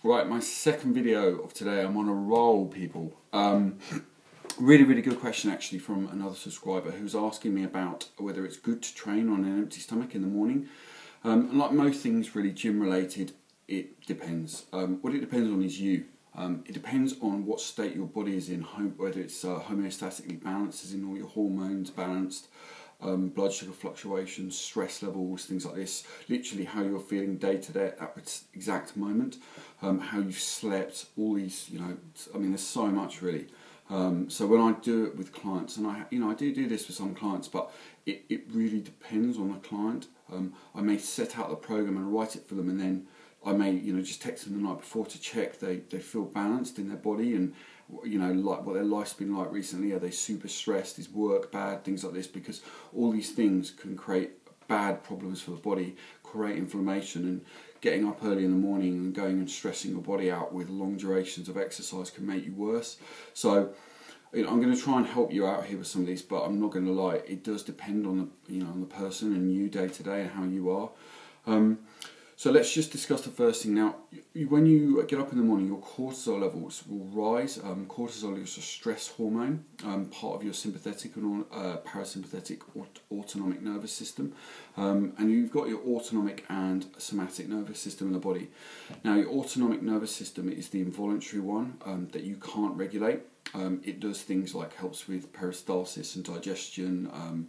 Right, my second video of today. I'm on a roll, people. Really good question actually from another subscriber who's asking me about whether it's good to train on an empty stomach in the morning. And like most things really gym related, it depends. What it depends on is you. It depends on what state your body is in, whether it's homeostatically balanced, as in all your hormones balanced, blood sugar fluctuations, stress levels, things like this. Literally how you're feeling day to day at that exact moment, how you've slept, all these, I mean, there's so much really. So when I do it with clients, and I do this with some clients, but it really depends on the client. I may set out the program and write it for them, and then I may just text them the night before to check they feel balanced in their body, and like what their life's been like recently. Are they super stressed? Is work bad? Things like this, because all these things can create bad problems for the body, create inflammation, and getting up early in the morning and going and stressing your body out with long durations of exercise can make you worse. So I'm going to try and help you out here with some of these, but I'm not going to lie, it does depend on the person and you day to day and how you are. So let's just discuss the first thing. Now, when you get up in the morning, your cortisol levels will rise. Cortisol is a stress hormone, part of your sympathetic and parasympathetic autonomic nervous system. And you've got your autonomic and somatic nervous system in the body. Now, your autonomic nervous system is the involuntary one that you can't regulate. It does things like helps with peristalsis and digestion,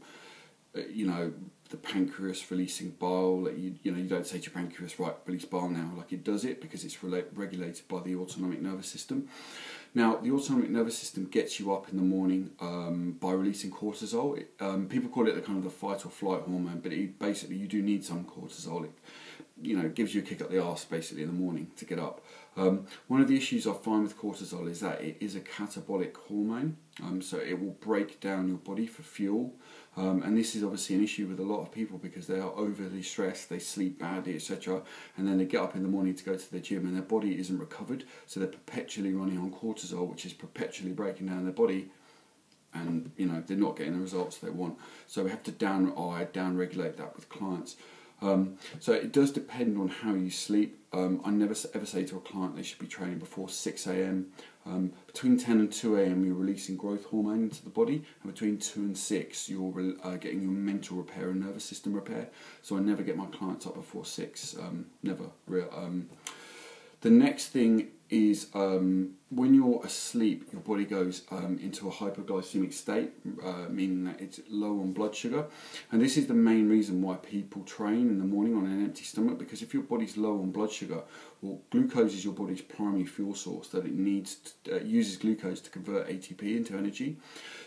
the pancreas releasing bile. You don't say to your pancreas, right, release bile now. Like, it does it because it's regulated by the autonomic nervous system. Now, the autonomic nervous system gets you up in the morning by releasing cortisol. People call it the fight or flight hormone, but basically you do need some cortisol. It gives you a kick up the arse basically in the morning to get up. One of the issues I find with cortisol is that it is a catabolic hormone, so it will break down your body for fuel. And this is obviously an issue with a lot of people because they are overly stressed, they sleep badly, etc. And then they get up in the morning to go to the gym and their body isn't recovered, so they're perpetually running on cortisol, which is perpetually breaking down their body, and they're not getting the results they want. So we have to down-regulate that with clients. So it does depend on how you sleep. I never ever say to a client they should be training before 6 a.m. Between 10 and 2 a.m. you're releasing growth hormone into the body, and between 2 and 6 you're getting your mental repair and nervous system repair. So I never get my clients up before 6, never. The next thing is when you're asleep, your body goes into a hypoglycemic state, meaning that it's low on blood sugar. And this is the main reason why people train in the morning on an empty stomach, because if your body's low on blood sugar, well, glucose is your body's primary fuel source that it needs uses glucose to convert ATP into energy.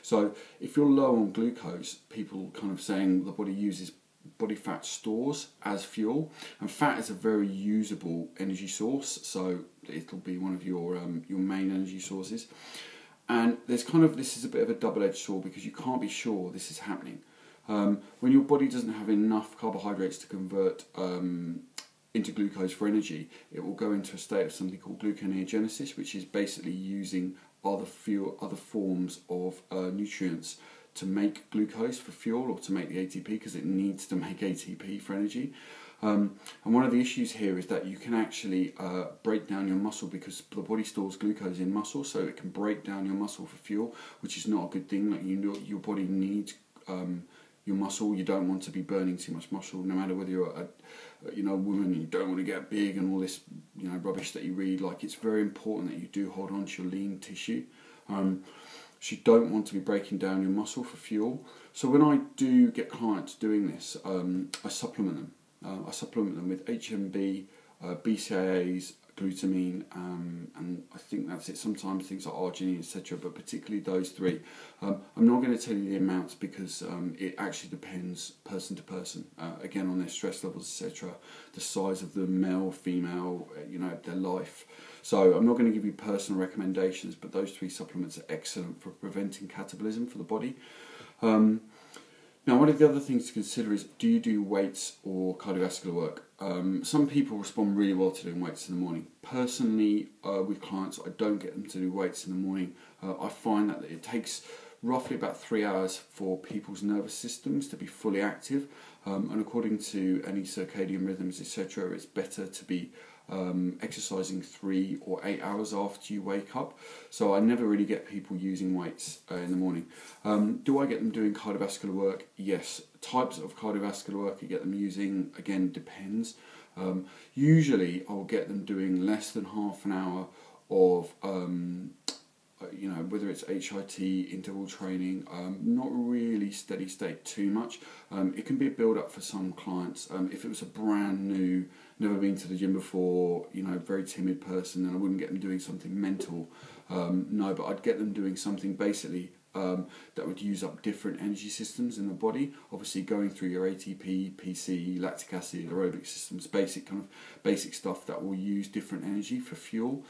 So if you're low on glucose, people kind of saying the body uses body fat stores as fuel, and fat is a very usable energy source, so it'll be one of your main energy sources. And this is a bit of a double-edged sword because you can't be sure this is happening. When your body doesn't have enough carbohydrates to convert into glucose for energy, it will go into a state of something called gluconeogenesis, which is basically using other forms of nutrients to make glucose for fuel, or to make the ATP, because it needs to make ATP for energy. And one of the issues here is that you can actually break down your muscle, because the body stores glucose in muscle, so it can break down your muscle for fuel, which is not a good thing. Like, your body needs your muscle. You don't want to be burning too much muscle, no matter whether you're a woman and you don't want to get big and all this rubbish that you read. Like, it's very important that you do hold on to your lean tissue. So you don't want to be breaking down your muscle for fuel. So when I do get clients doing this, I supplement them. I supplement them with HMB, BCAAs, glutamine, and I think that's it. Sometimes things like arginine, etc., but particularly those three. I'm not going to tell you the amounts because it actually depends person to person. Again, on their stress levels, etc., the size of the male, female, their life. So I'm not going to give you personal recommendations, but those 3 supplements are excellent for preventing catabolism for the body. Now, one of the other things to consider is, do you do weights or cardiovascular work? Some people respond really well to doing weights in the morning. Personally, with clients, I don't get them to do weights in the morning. I find that it takes roughly about 3 hours for people's nervous systems to be fully active, and according to any circadian rhythms, etc., it's better to be exercising 3 or 8 hours after you wake up. So I never really get people using weights in the morning. Do I get them doing cardiovascular work? Yes. Types of cardiovascular work I get them using, again, depends. Usually I'll get them doing less than half an hour of whether it's HIT, interval training, not really steady state too much. It can be a build up for some clients. If it was a brand new, never been to the gym before, very timid person, then I wouldn't get them doing something mental. No, but I'd get them doing something basically that would use up different energy systems in the body. Obviously going through your ATP, PC, lactic acid, aerobic systems, basic stuff that will use different energy for fuel.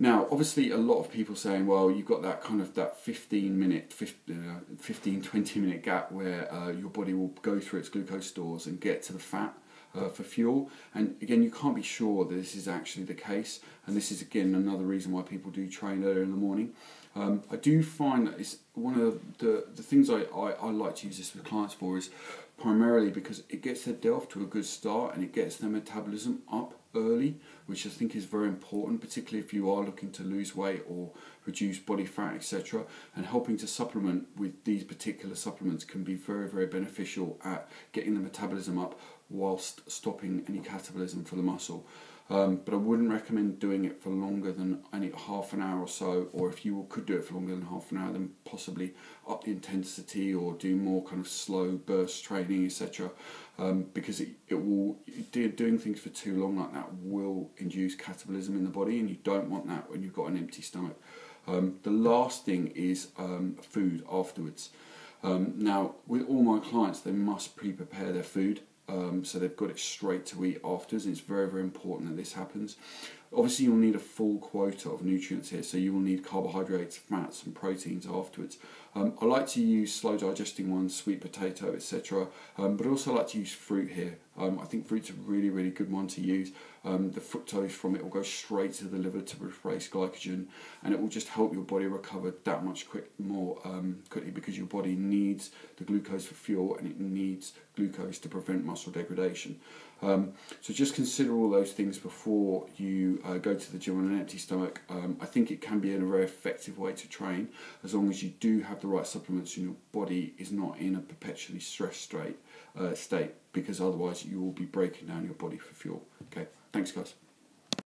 Now, obviously, a lot of people saying, well, you've got that 15, 20 minute gap where your body will go through its glucose stores and get to the fat for fuel. And again, you can't be sure that this is actually the case. And this is, again, another reason why people do train earlier in the morning. I do find that it's one of the things I like to use this with clients for is primarily because it gets their day off to a good start and it gets their metabolism up early, which I think is very important, particularly if you are looking to lose weight or reduce body fat, etc. And helping to supplement with these particular supplements can be very, very beneficial at getting the metabolism up whilst stopping any catabolism for the muscle. But I wouldn't recommend doing it for longer than half an hour or so, or if you could do it for longer than half an hour, then possibly up the intensity or do more kind of slow burst training, etc. Because doing things for too long like that will induce catabolism in the body, and you don't want that when you've got an empty stomach. The last thing is food afterwards. Now, with all my clients, they must pre-prepare their food. So they've got it straight to eat afterwards, and it's very, very important that this happens. Obviously, you'll need a full quota of nutrients here, so you will need carbohydrates, fats and proteins afterwards. I like to use slow digesting ones, sweet potato, etc. But I also like to use fruit here. I think fruit's a really, really good one to use. The fructose from it will go straight to the liver to replace glycogen, and it will just help your body recover that much more quickly, because your body needs the glucose for fuel and it needs glucose to prevent muscle degradation. So just consider all those things before you go to the gym on an empty stomach. I think it can be a very effective way to train, as long as you do have the right supplements and your body is not in a perpetually stressed state, because otherwise you will be breaking down your body for fuel. Okay, thanks guys.